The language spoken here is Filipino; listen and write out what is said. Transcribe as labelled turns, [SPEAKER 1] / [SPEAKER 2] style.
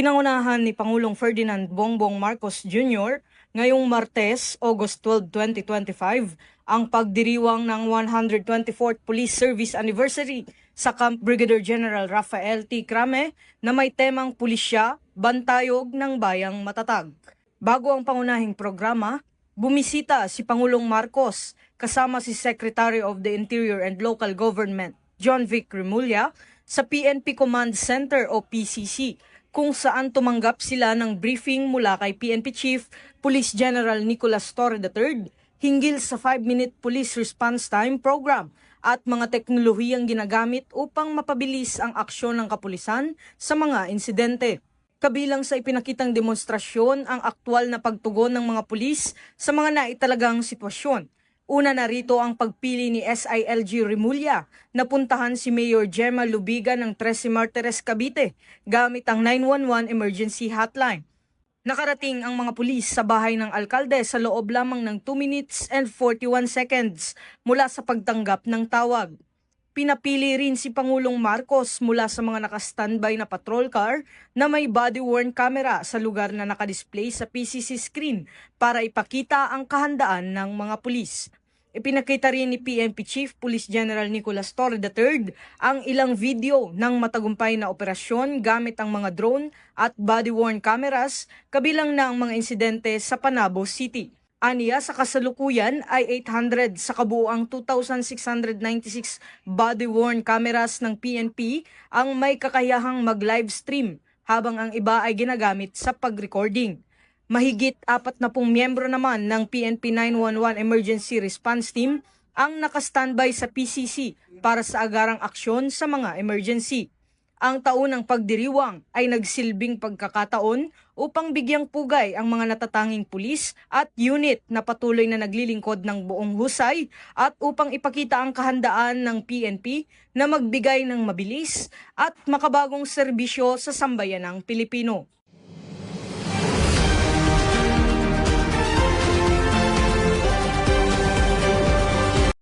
[SPEAKER 1] Pinangunahan ni Pangulong Ferdinand Bongbong Marcos Jr. ngayong Martes, August 12, 2025, ang pagdiriwang ng 124th Police Service Anniversary sa Camp Brigadier General Rafael T. Crame na may temang pulisya, bantayog ng bayang matatag. Bago ang pangunahing programa, bumisita si Pangulong Marcos kasama si Secretary of the Interior and Local Government John Vic Remulla sa PNP Command Center o PCC, kung saan tumanggap sila ng briefing mula kay PNP Chief Police General Nicolas Torre III hinggil sa 5-minute police response time program at mga teknolohiyang ginagamit upang mapabilis ang aksyon ng kapulisan sa mga insidente. Kabilang sa ipinakitang demonstrasyon ang aktwal na pagtugon ng mga pulis sa mga naitalagang sitwasyon. Una na rito ang pagpili ni SILG Remulla na puntahan si Mayor Gemma Lubiga ng 13 Martires, Cavite gamit ang 911 emergency hotline. Nakarating ang mga pulis sa bahay ng alkalde sa loob lamang ng 2 minutes and 41 seconds mula sa pagtanggap ng tawag. Pinapili rin si Pangulong Marcos mula sa mga naka-standby na patrol car na may body-worn camera sa lugar na nakadisplay sa PCC screen para ipakita ang kahandaan ng mga pulis. Ipinakita rin ni PNP Chief Police General Nicolas Torre III ang ilang video ng matagumpay na operasyon gamit ang mga drone at body-worn cameras, kabilang na ang mga insidente sa Panabo City. Aniya, sa kasalukuyan ay 800 sa kabuuang 2,696 body-worn cameras ng PNP ang may kakayahang mag-live stream, habang ang iba ay ginagamit sa pag-recording. Mahigit 40 miyembro naman ng PNP 911 Emergency Response Team ang nakastandby sa PCC para sa agarang aksyon sa mga emergency. Ang taunang pagdiriwang ay nagsilbing pagkakataon upang bigyang pugay ang mga natatanging pulis at unit na patuloy na naglilingkod ng buong husay at upang ipakita ang kahandaan ng PNP na magbigay ng mabilis at makabagong serbisyo sa sambayanang Pilipino.